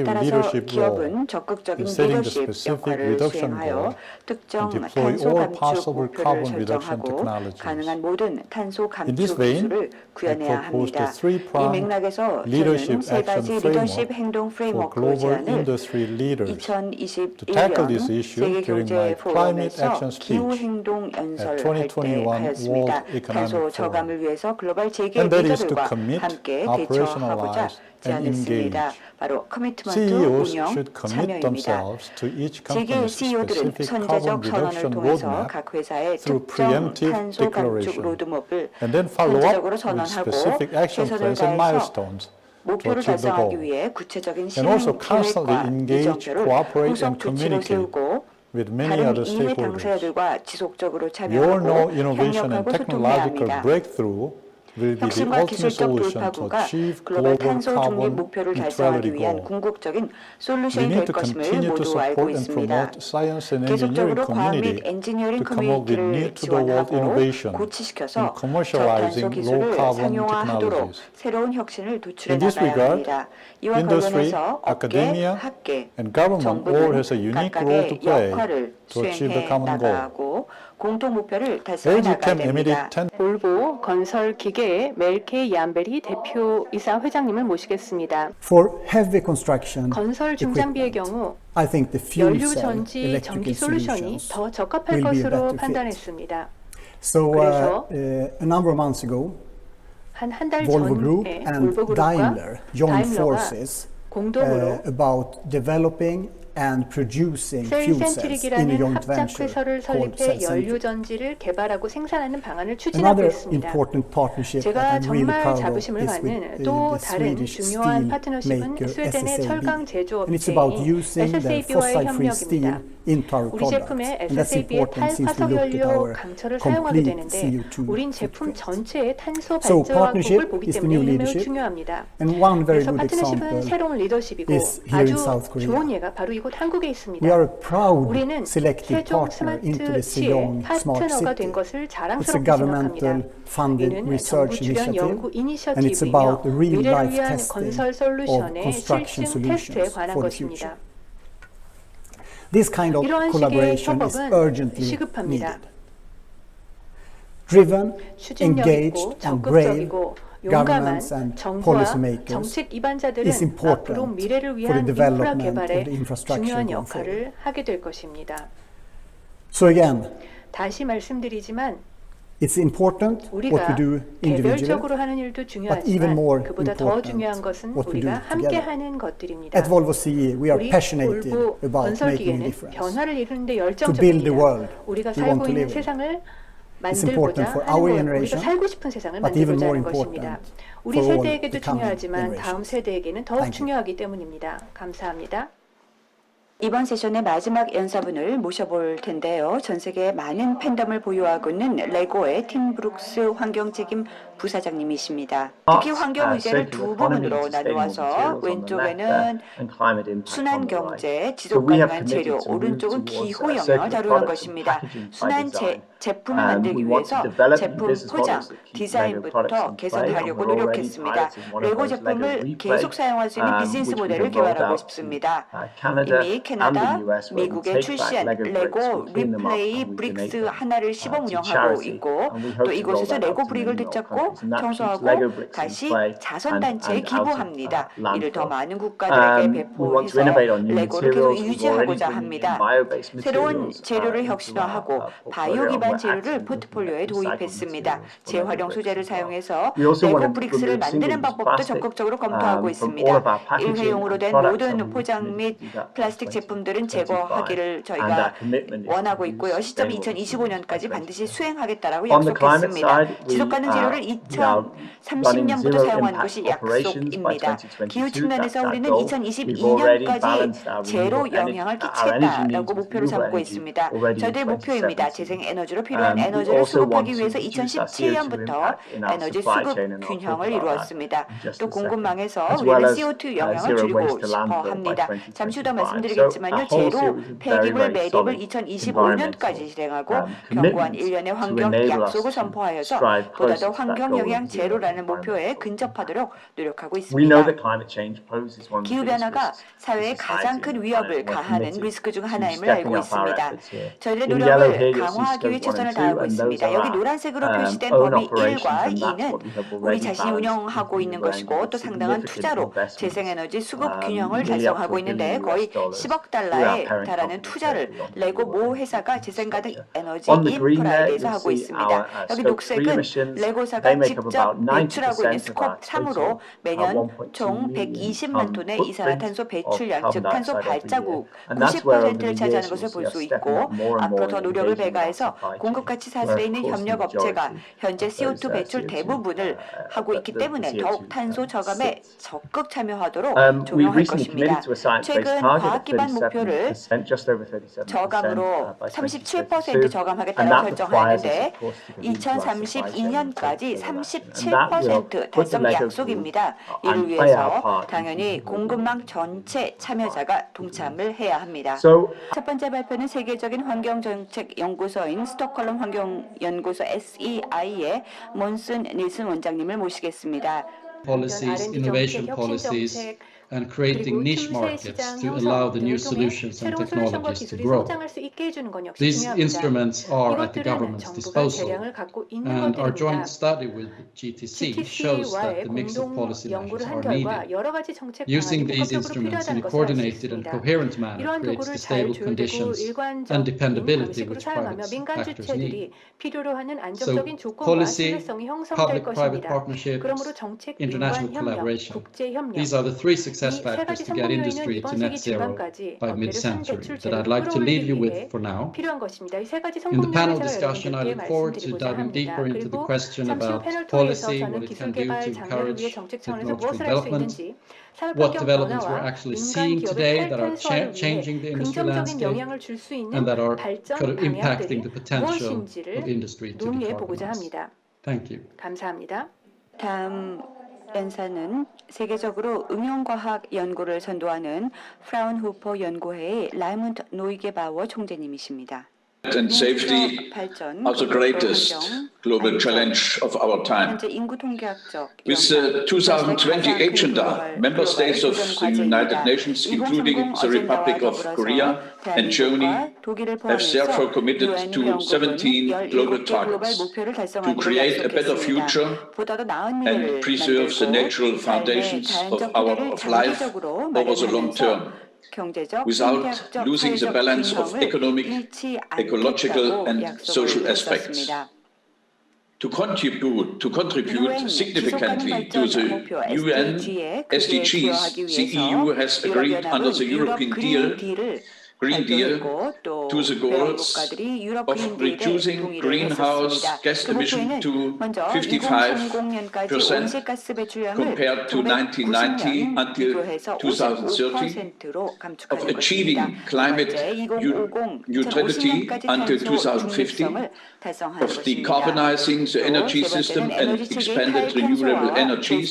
따라서 leadership 기업은 role 적극적인 in setting the 리더십 specific 역할을 reduction 수행하여 goal 특정 and deploy 탄소 all 감축 possible 목표를 carbon reduction 설정하고 technologies. 가능한 모든 탄소 In this 감축 vein, 기술을 I 구현해야 proposed 합니다. a 이 three-pronged 맥락에서 저는 leadership 세 action 가지 리더십 framework 행동 for 프레임워크 global 제안을 industry leaders to tackle this 2021년 issue during my 세계경제 climate 포럼에서 action 기후 speech 행동 at 연설할 때 2021 하였습니다. World Economic 탄소 Forum. 저감을 위해서 글로벌 재계 And that is to 리더들과 commit, 함께 대처하고자 operationalize, and 제안했습니다. engage. 바로 커미트먼트, CEOs 운영, should commit 참여입니다. themselves to each 세계 company's CEO들은 specific 선제적 carbon 선언을 reduction 통해서 roadmap 각 회사의 through 특정 preemptive 탄소 감축 declaration, 로드맵을 and then follow 선제적으로 up with 선언하고 specific action 최선을 plans and 다해서 milestones to 목표를 achieve the 달성하기 goal. 위해 구체적인 And also 실행 constantly 계획과 engage, 이정표를 cooperate, 후속 and 조치로 communicate 세우고 with many 다른 other 이해 stakeholders. 당사자들과 지속적으로 Your no 참여하고 innovation and 협력하고 technological 소통해야 합니다. breakthrough will be the 혁신과 ultimate 기술적 solution to 돌파구가 achieve 글로벌 global 탄소 중립 carbon 목표를 달성하기 neutrality 위한 goal. 궁극적인 We 솔루션이 need 될 to 것임을 continue to 모두 알고 support and 있습니다. promote science and engineering 계속적으로 과학 및 community 엔지니어링 to come up with new 커뮤니티를 to the world 지원하고 innovation in 고치시켜서 저탄소 commercializing low 기술을 carbon 상용화하도록 technologies. 새로운 혁신을 도출해 In this 나가야 regard, 합니다. 이와 industry, 관련해서 업계, academia, 학계, and government all 정부는 has a unique role to 각각의 play 역할을 to achieve the 수행해 common goal. 나가고 공통 목표를 달성해 LG 나가야 Chem emitted 됩니다. 10 볼보 건설 기계의 멜케 얀베리 대표이사 회장님을 모시겠습니다. For heavy construction 건설 중장비의 equipment, 경우 I think the fuel 연료 cell 전지 전기 electrical 솔루션이 solutions 더 적합할 will be a 것으로 better fit. 판단했습니다. So 그래서 a number of months ago, 한 달 Volvo Group 전에 and 볼보 Daimler 그룹과 joined 다임러가 forces 공동으로 about developing and producing 셀 fuel cells in a 센트릭이라는 joint 합작 venture 회사를 called 설립해 Cell 연료 Centric. 전지를 개발하고 생산하는 방안을 추진하고 Another 있습니다. important partnership that 제가 I'm really 정말 proud of 자부심을 is 갖는 with 또 the 다른 Swedish 중요한 steel 파트너십은 maker 스웨덴의 철강 SSAB. And it's about 제조업체인 using the SSAB와의 fossil-free steel 협력입니다. into our 우리 products. 제품에 And that's SSAB의 important since we looked at 화석연료 our 강철을 사용하게 complete 되는데 CO2 우린 제품 footprint. 전체의 탄소 So 발자국을 partnership 보기 is the new 때문에 매우 leadership. 중요합니다. And one very 그래서 good 파트너십은 example 새로운 리더십이고 is here in 아주 South Korea. 좋은 예가 바로 이곳 한국에 있습니다. We are a proud 우리는 selected 세종 partner into 스마트 the 시의 Sejong Smart 파트너가 된 City. 것을 It's a 자랑스럽게 governmental 생각합니다. funded 이는 정부 research 주변 연구 initiative, and it's 이니셔티브이며 about the real 미래를 life 위한 testing 건설 of 솔루션의 construction 실증 테스트에 solutions 관한 for the 것입니다. future. This kind of 이러한 식의 collaboration is 협업은 urgently 시급합니다. needed. Driven, 추진력 engaged, 있고 and brave 적극적이고 용감한 governments and 정부와 policymakers 정책 is 이반자들은 important 앞으로 미래를 for the 위한 인프라 development of 개발에 the infrastructure 중요한 going forward. 역할을 하게 될 것입니다. So again, 다시 말씀드리지만 it's important what we 우리가 do individually, 개별적으로 하는 일도 but even 중요하지만 more 그보다 더 important 중요한 것은 what we do 우리가 함께 together. 하는 것들입니다. At Volvo CE, we are 우리 passionate 볼보 about making a 건설기계는 difference. 변화를 이루는데 build the 열정적입니다. world 우리가 we want 살고 to 있는 live in. 세상을 important 만들고자 for 하는 our 것, 우리가 generation, 살고 싶은 세상을 but even 만들고자 more 하는 것입니다. important 우리 for all 세대에게도 the coming 중요하지만 다음 generations. 세대에게는 더욱 Thank you. 중요하기 때문입니다. 감사합니다. 이번 세션의 마지막 연사분을 모셔볼 텐데요. 전 세계에 많은 팬덤을 보유하고 있는 레고의 팀 브룩스 환경책임 부사장님이십니다. 특히 환경 의제를 두 부분으로 나누어서 왼쪽에는 순환 경제, 지속 가능한 재료, 오른쪽은 기후 영향을 다루는 것입니다. 순환 제품을 만들기 위해서 제품 포장, 디자인부터 개선하려고 노력했습니다. 레고 제품을 계속 사용할 수 있는 비즈니스 모델을 개발하고 싶습니다. 이미 캐나다, 미국에 출시한 레고 리플레이 브릭스 하나를 시범 운영하고 있고 또 이곳에서 레고 브릭을 되찾고 청소하고 다시 자선단체에 기부합니다. 이를 더 많은 국가들에게 배포해서 레고를 계속 유지하고자 합니다. 새로운 재료를 혁신화하고 바이오 기반 재료를 포트폴리오에 도입했습니다. 재활용 소재를 사용해서 레고 브릭스를 만드는 방법도 적극적으로 검토하고 있습니다. 일회용으로 된 모든 포장 및 플라스틱 제품들은 제거하기를 저희가 원하고 있고요. 시점 2025년까지 반드시 수행하겠다라고 약속했습니다. 지속가능 재료를 2030년부터 사용하는 것이 약속입니다. 기후 측면에서 우리는 2022년까지 제로 영향을 끼치겠다라고 목표를 삼고 있습니다. 저희들의 목표입니다. 재생 에너지로 필요한 에너지를 수급하기 위해서 2017년부터 에너지 수급 균형을 이루었습니다. 또 공급망에서 우리는 CO2 영향을 줄이고 싶어 합니다. 잠시 후 더 말씀드리겠습니다. 아시겠지만요. a whole 제로 series of very, 폐기물 very 매립을 solid 2025년까지 실행하고 견고한 commitments 일련의 to 환경 enable us 약속을 to 선포하여서 strive 보다 closer 더 to that 환경 goal 영향 of zero 제로라는 목표에 environmental 근접하도록 노력하고 We know 있습니다. that climate change poses one of the 기후 biggest 변화가 risks to 사회에 가장 society 큰 and the 위협을 planet, and we're 가하는 committed 리스크 중 to 하나임을 stepping 알고 up our 있습니다. efforts here. 저희의 In yellow 노력을 here, you'll see 강화하기 위해 scope 1 최선을 and 2, 다하고 and those 있습니다. are 여기 our 노란색으로 표시된 own 범위 operations, 1과 and that's 2는 what we have 우리 already 자신이 balanced 운영하고 with 있는 the range 것이고 of 또 상당한 significant 투자로 investments, 재생에너지 수급 균형을 nearly up 달성하고 to $1 있는데 billion 거의 10억 through our 달러에 parent 달하는 company, 투자를 Fairfield Onshore 레고 모 Energy 회사가 재생가능 Infrastructure. 에너지 On the green 인프라에 there, 대해서 you'll 하고 see 있습니다. our 여기 Scope 3 녹색은 emissions. They 레고사가 make up about 직접 배출하고 있는 90% of our 스콥 3으로 total 매년 1.2 총 million 120만 ton 톤의 footprint 이산화탄소 of 배출량, 즉 carbon 탄소 dioxide every year. 발자국 And that's where over 90%를 the 차지하는 years 것을 you'll see 볼 us 수 stepping 있고 up more and more 앞으로 더 in 노력을 engaging with our 배가해서 supply chain, 공급가치 where 사슬에 of 있는 course the 협력 업체가 majority 현재 of those CO2 배출 CO2 대부분을 하고 있기 때문에 the 더욱 CO2 탄소 저감에 sits. 적극 참여하도록 We 종용할 recently committed 것입니다. to a science-based 최근 target of 과학 기반 목표를 37%, just over 37% 저감으로 by 37% 2032, 저감하겠다고 and that requires us, 설정하였는데 of course, to commit to our supply chain and take 2032년까지 forward action. And that will 37% put the 달성 Lego Group 약속입니다. 이를 and play our 위해서 part in 당연히 keeping the 공급망 전체 참여자가 동참을 해야 합니다. So 첫 번째 발표는 세계적인 환경정책 연구소인 스톡홀름 환경연구소 SEI의 몬슨 닐슨 원장님을 모시겠습니다. policies, R&D innovation 정책, 혁신 policies, 정책, and creating 그리고 niche 틈새 markets 시장 to allow the new 형성 등을 통해 solutions and 새로운 솔루션과 technologies to 기술이 grow. 성장할 수 있게 해주는 건 역시 These 중요합니다. instruments are at the 이것들은 government's 정부가 disposal, 재량을 갖고 있는 and our joint 것들입니다. study with GTC shows that GTC와의 the mix of 공동 policy measures 연구를 한 are 결과 needed. 여러 가지 정책 방안이 Using these 복합적으로 instruments in 필요하다는 a 것을 알 수 coordinated and 있습니다. coherent manner 이러한 creates 도구를 the 잘 stable 조율되고 conditions and 일관적인 dependability 방식으로 which 사용하며 private 민간 actors 주체들이 need. 필요로 하는 So 안정적인 조건과 policy, 신뢰성이 형성될 public-private 것입니다. partnerships, 그러므로 정책, 민관 international 협력, collaboration. 국제 협력 These are the three success 이 세 factors 가지 to get 성공 요인은 industry to 이번 net 세기 zero 중반까지 by 업계를 mid-century 순배출 that I'd 제로로 like to leave you 끌어올리기 with 위해 for now. 필요한 것입니다. 이 세 가지 In the 성공 panel 요인을 제가 discussion, I 여러분들께 look forward to 말씀드리고자 diving 합니다. deeper into the 그리고 question 잠시 후 about 패널 통해서 policy, 저는 what it 기술 can do 개발 to 장려를 위해 encourage 정책 차원에서 technological 무엇을 할 수 development, 있는지 산업 what 환경 developments we're 변화와 actually 민간 seeing 기업의 today that are 탈탄소화를 위해 changing the industry 긍정적인 landscape 영향을 줄 수 있는 and that are 발전 kind of impacting 방향들이 the potential of 무엇인지를 industry to 논의해 보고자 decarbonize. 합니다. Thank you. 감사합니다. 다음 연사는 세계적으로 응용과학 연구를 선도하는 프라운후퍼 연구회의 라이문드 노이게바워 총재님이십니다. And safety 발전, are the greatest global challenge of our time. 현재 인구 통계학적 With the 2020 agenda, member states of the United Nations, including the Republic of Korea and Germany, have therefore committed to 17 global targets to create a better future and preserve the natural foundations of life over the long term, without losing the balance of economic, ecological and social aspects. To contribute significantly to the UN SDGs, the EU has agreed under the Green Deal to the goals of reducing greenhouse gas emissions to 55% compared to 1990 until 2030, of achieving climate neutrality until 2050, of decarbonizing the energy system and expanded renewable energies,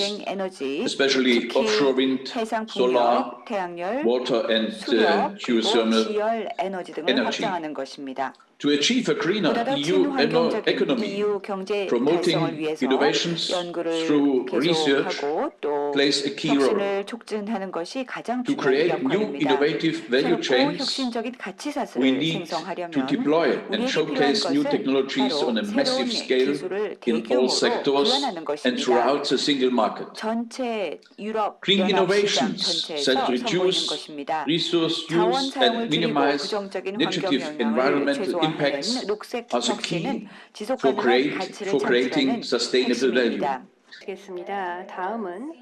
especially offshore wind, solar, water and geothermal energy. To achieve a greener EU economy, promoting innovations through research plays a key role. To create new innovative value chains, we need to deploy and showcase new technologies on a massive scale in all sectors and throughout the single market. Green innovations that reduce resource use and minimize negative environmental impacts are the key for creating sustainable value. 알겠습니다. 다음은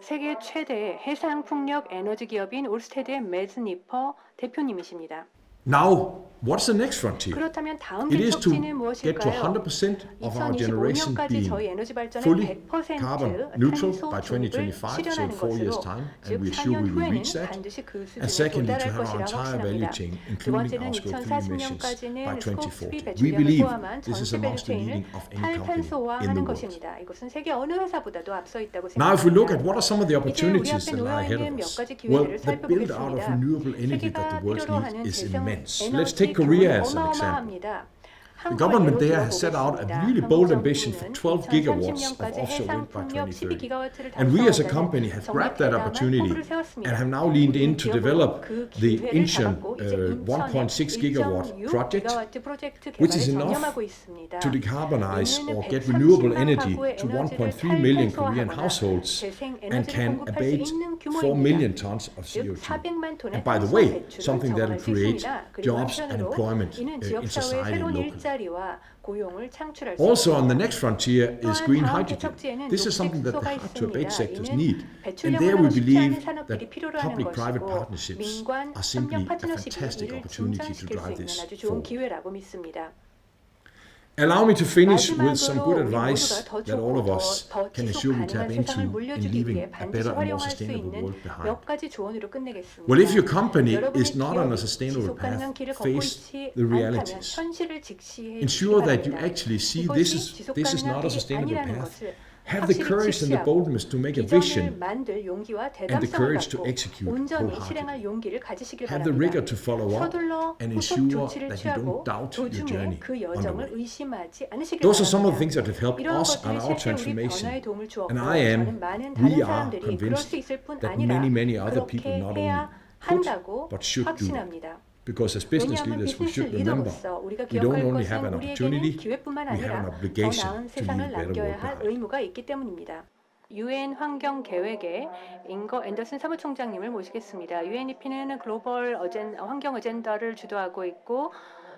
세계 최대 해상 풍력 에너지 기업인 올스테드의 매즈 니퍼 대표님이십니다. Now, what's the next frontier? 그렇다면 다음 It is to 개척지는 get to 무엇일까요? 100% of our generation 2025년까지 being 저희 에너지 발전을 fully 100% carbon neutral by 탄소 중립을 2025, so in 실현하는 4 years' 것으로, time, 즉 and we assure 4년 we will 후에는 reach that. 반드시 그 And 수준에 secondly, to 도달할 have our 것이라 entire value 확신합니다. chain, 두 including 번째는 our Scope 3 emissions, by 2040년까지는 스코프 3 2040. We 배출량을 believe 포함한 this is 전체 amongst the 배출량을 leading of any company in 탈탄소화하는 the world. 것입니다. 이것은 세계 어느 회사보다도 앞서 있다고 Now, if we look at 생각합니다. what are some of the 이제 우리 opportunities 앞에 that lie ahead 놓여 of 있는 몇 us? 가지 Well, 기회를 the build out of 살펴보겠습니다. renewable energy that 세계가 the world 필요로 needs 하는 is 재생 immense. Let's 에너지 take 규모는 Korea as an example. 어마어마합니다. The government there has set out a really bold 한국 ambition for 정부는 12 gigawatts of 2030년까지 offshore 해상 wind by 풍력 2030. 12기가와트를 And we as a 달성하자는 company have 정말 grabbed that 대담한 opportunity 포부를 세웠습니다. and have now leaned in to 기업으로 develop 그 the 기회를 Incheon 잡았고 이제 1.6 gigawatt project, 1.6기가와트 프로젝트 which 개발에 is enough 전념하고 있습니다. to decarbonize 이는 or get 130만 renewable energy 가구의 to 에너지를 1.3 million Korean 탈탄소화하거나 households 재생 and 에너지를 can 공급할 수 abate 있는 4 million 규모입니다. tons of 즉 CO2. 400만 톤의 And by the 탄소 way, 배출을 something that will 정할 수 create 있습니다. 그리고 jobs and 한편으로 employment 이는 in 지역사회의 society 새로운 locally. 일자리와 고용을 창출할 수 Also, on the 있습니다. next frontier is 또한 green 다음 hydrogen. 개척지에는 This is something that the 녹색수소가 hard to abate 있습니다. sectors 이는 need. And 배출량을 there we 하고 싶지 않은 believe 산업들이 that 필요로 하는 public-private 것이고 partnerships 민관 are simply 협력 a 파트너십이 fantastic 이를 opportunity to 증산시킬 수 drive 있는 this 아주 좋은 forward. 기회라고 믿습니다. Allow me to finish with some 마지막으로 good 우리 advice 모두가 더 that all of 좋고 us 더 can 지속 ensure we tap 가능한 into 세상을 in 물려주기 leaving 위해 a 반드시 better and more 활용할 수 sustainable 있는 world behind. 몇 가지 조언으로 끝내겠습니다. Well, if your company 여러분의 is not on a 기업이 sustainable 지속 가능한 path, 길을 걷고 face 있지 the 않다면 realities. 현실을 직시해 주시기 Ensure that you 바랍니다. actually see 이것이 this 지속 is 가능한 not a 길이 sustainable 아니라는 path. 것을 Have the 확실히 courage and the 직시하고 boldness to make a 비전을 vision 만들 용기와 and the 대담성을 courage to 갖고 execute 온전히 wholeheartedly. 실행할 용기를 가지시길 Have the rigor 바랍니다. to follow up 서둘러 and 후속 ensure 조치를 that you 취하고 don't doubt your 도중에 journey 그 on the 여정을 way. 의심하지 않으시길 Those are some of the 바랍니다. things that have helped 이러한 us on 것들이 our 실제 우리 transformation. 변화에 도움을 주었고 And I am, 저는 많은 we 다른 are 사람들이 그럴 convinced 수 있을 뿐 that 아니라 many other people 그렇게 not 해야 only could, 한다고 but should do that. 확신합니다. Because as business 왜냐하면 leaders, we 비즈니스 should remember 리더로서 우리가 we don't 기억할 only have an 것은 opportunity, 우리에게는 기회뿐만 we have an 아니라 더 obligation 나은 to 세상을 leave a better 남겨야 world 할 behind. 의무가 있기 때문입니다. UN 환경 계획의 잉거 앤더슨 사무총장님을 모시겠습니다. UNEP는 글로벌 환경 어젠다를 주도하고 있고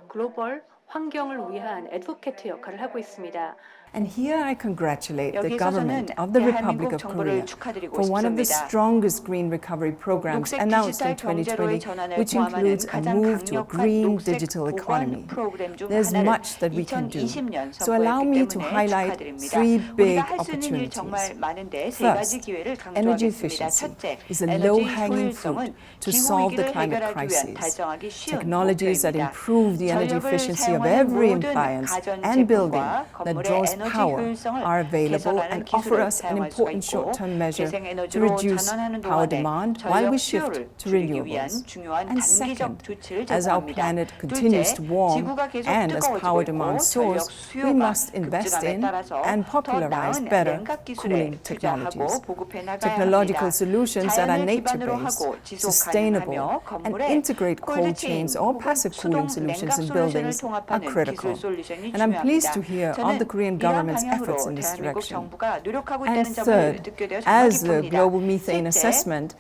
글로벌 환경을 위한 애드보케이트 역할을 하고 있습니다. And here I congratulate the government 여기서는 of the Republic 대한민국 of Korea 정부를 축하드리고 for one of the 싶습니다. strongest green recovery programs 녹색 announced in 디지털 경제로의 2020, 전환을 which 포함하는 includes a 가장 move to a 강력한 green 녹색 digital 보건 economy. 프로그램 중 There's 하나를 much that we can do. 2020년 So allow me to 선보였기 때문에 highlight 축하드립니다. three big 우리가 할 수 있는 일 정말 opportunities. 많은데 세 가지 First, 기회를 energy 강조하겠습니다. efficiency 첫째, is a 에너지 low-hanging 효율성은 fruit to 기후 solve the 위기를 climate 해결하기 위한 crisis. 달성하기 쉬운 Technologies that 목표입니다. improve the energy 전력을 efficiency of 사용하는 every 모든 appliance and building 가전제품과 that 건물의 draws 에너지 power 효율성을 are available 개선하는 and offer 기술을 us an 사용할 수가 important 있고 short-term measure to 재생에너지로 reduce 전환하는 power 동안에 demand while we 전력 shift 수요를 to 줄이기 위한 renewables. 중요한 And 단기적 second, 조치를 as our 제공합니다. planet 둘째, continues to warm 지구가 계속 and as 뜨거워지고 power 있고 demand 전력 soars, we 수요가 must invest 급증함에 in 따라서 and 더 popularize 나은 better 냉각 기술에 cooling 투자하고 technologies. 보급해 나가야 Technological 합니다. solutions that are 자연을 기반으로 nature-based, 하고 지속 sustainable, 가능하며 and 건물에 integrate cold 콜드체인 chains or 혹은 passive 수동 cooling solutions 냉각 in 솔루션을 buildings are 통합하는 critical. 기술 솔루션이 And I'm pleased 중요합니다. to hear of 저는 the Korean 이러한 government's 방향으로 efforts in this 대한민국 direction. 정부가 노력하고 And 있다는 점을 third, 듣게 되어 정말 as the 기쁩니다. global methane 셋째, assessment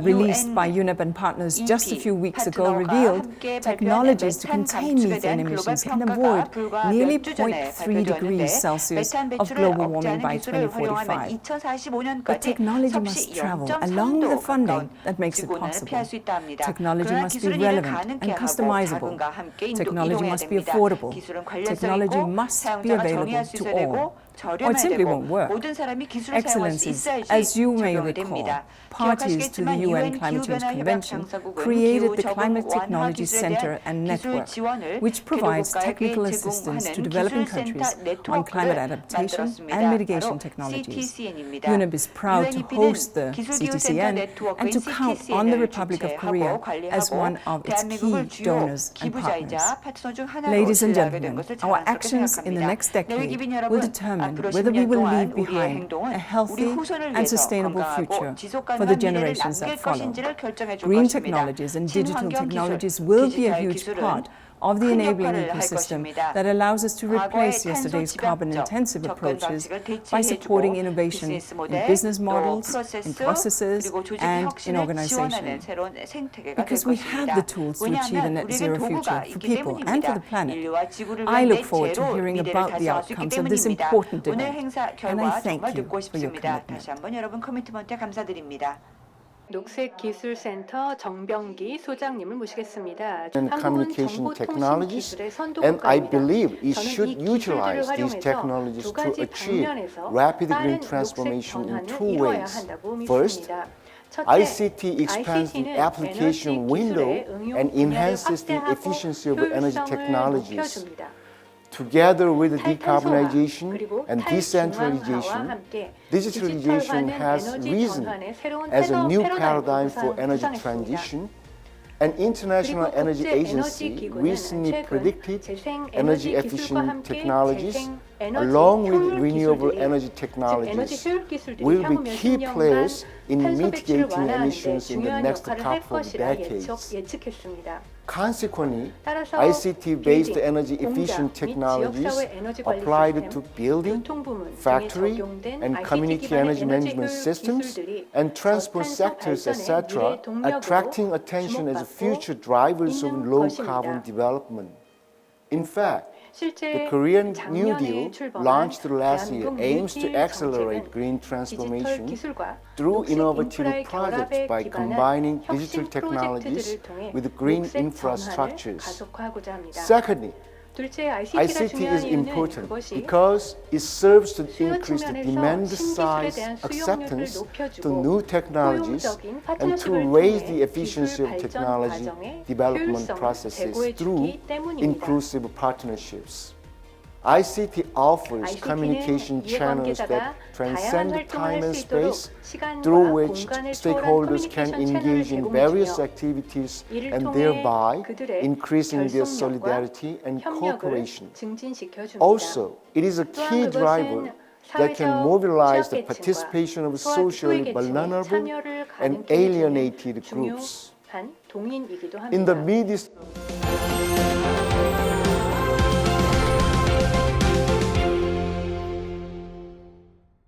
released by UNEP and partners just a few weeks ago 파트너가 revealed 함께 발표한 technologies to 메탄 contain 감축에 methane 대한 emissions 글로벌 can 평가가 avoid 불과 nearly 몇 주 전에 0.3 degrees 발표되었는데 Celsius 메탄 of 배출을 global warming 억제하는 by 기술을 활용하면 2045. But 2045년까지 technology must 섭씨 travel along the 0.3도 funding 가까운 that makes it 지구온난을 possible. 피할 수 있다 합니다. Technology 그러나 must be 기술은 이를 relevant 가능케 and 하고 customizable. 자금과 함께 Technology 이동해야 must be 됩니다. affordable. 기술은 관련성 Technology 있고 must be 사용자가 available 정의할 수 to 있어야 all. 되고 Or it 저렴해야 simply 되고 won't work. 모든 사람이 기술을 사용할 수 Excellencies, 있어야지 as you may 적용이 recall, 됩니다. parties to the UN Climate Change Convention created the Climate Technology Center and Network, which provides technical assistance to developing countries on climate adaptation and mitigation technologies. UNEP is proud to host the CTCN and to count on the Republic of Korea as one of its key donors and partners. Ladies and gentlemen, our actions in the next decade will determine whether we will leave behind a healthy and sustainable future for the generations that follow. Green technologies and digital technologies will be a huge part of the enabling ecosystem that allows us to replace yesterday's carbon-intensive approaches by supporting innovation in business models, in processes, and in organization. Because we have the tools to achieve a net zero future for people and for the planet, I look forward to hearing about the outcomes of this important event, and I thank you for your commitment. 다시 한번 여러분 커미트먼트에 감사드립니다. 녹색기술센터 정병기 소장님을 모시겠습니다. and 한국은 communication 정보통신기술의 technologies, and I 선도국가입니다. believe it 저는 should 이 기술들을 utilize these 활용해서 technologies 두 to 가지 achieve 방면에서 rapid 빠른 green 녹색 transformation in 전환을 two 이루어야 ways. 한다고 First, 믿습니다. 첫째, ICT expands the ICT는 application 에너지 window 기술의 응용 and 분야를 enhances the 확대하고 efficiency of energy 효율성을 technologies. 높여줍니다. Together with 탈탄소화, decarbonization 그리고 and 탈중앙화와 decentralization, 함께 digitalization 디지털화는 has 에너지 risen 전환의 새로운 as a new 패러다임으로 paradigm for energy 부상했습니다. transition. An International 그리고 Energy 국제 Agency 에너지 기구는 recently 최근 predicted 재생 energy 에너지 기술과 efficient 함께 technologies, 재생 에너지 along with 효율 renewable 기술들이, energy 즉 에너지 technologies, 효율 기술들이 will 향후 be 몇 key 년간 players in 탄소 배출을 mitigating 완화하는 데 emissions in the 중요한 next 역할을 할 couple of 것이라 decades. 예측했습니다. Consequently, 따라서 ICT-based 빌딩, energy 공장 efficient 및 technologies 지역사회 에너지 관리 applied 시스템, to building, 교통부문 등에 factory, 적용된 and ICT community 기반의 energy 에너지 management 효율 systems 기술들이 and transport 저탄소 sectors, 발전의 etc., 미래 동력으로 attracting attention as 주목받고 future drivers of 있는 low 것입니다. carbon development. In fact, 실제 the Korean New 작년에 Deal, 출범한 launched last year, 대한민국 aims to 뉴딜 accelerate 정책은 green 디지털 transformation 기술과 through 녹색 innovative 인프라의 projects 결합에 by 기반한 combining 혁신 digital technologies 프로젝트들을 통해 with green 녹색 전환을 infrastructures. 가속화하고자 합니다. Secondly, 둘째, ICT가 ICT 중요한 is 이유는 important 그것이 because it serves to 수요 increase the 측면에서 demand 신기술에 size 대한 수용률을 acceptance to 높여주고 new technologies 포용적인 and to 파트너십을 raise 통해 the efficiency 기술 of 발전 technology 과정의 development 효율성을 processes through 제고해주기 때문입니다. inclusive partnerships. ICT offers ICT는 communication channels 이해관계자가 that transcend 다양한 time 활동을 할 and 수 있도록 space 시간과 through which 공간을 초월한 stakeholders can 커뮤니케이션 채널을 engage in various 제공해주며 activities 이를 and 통해 thereby 그들의 increasing their 결속력과 solidarity and 협력을 cooperation. 증진시켜줍니다. Also, it is a 또한 key driver 그것은 that can 사회적 mobilize the 취약계층과 participation of 소외 socially 계층의 vulnerable 참여를 and 가능케 해주는 alienated groups. 중요한 동인이기도 In the 합니다. midst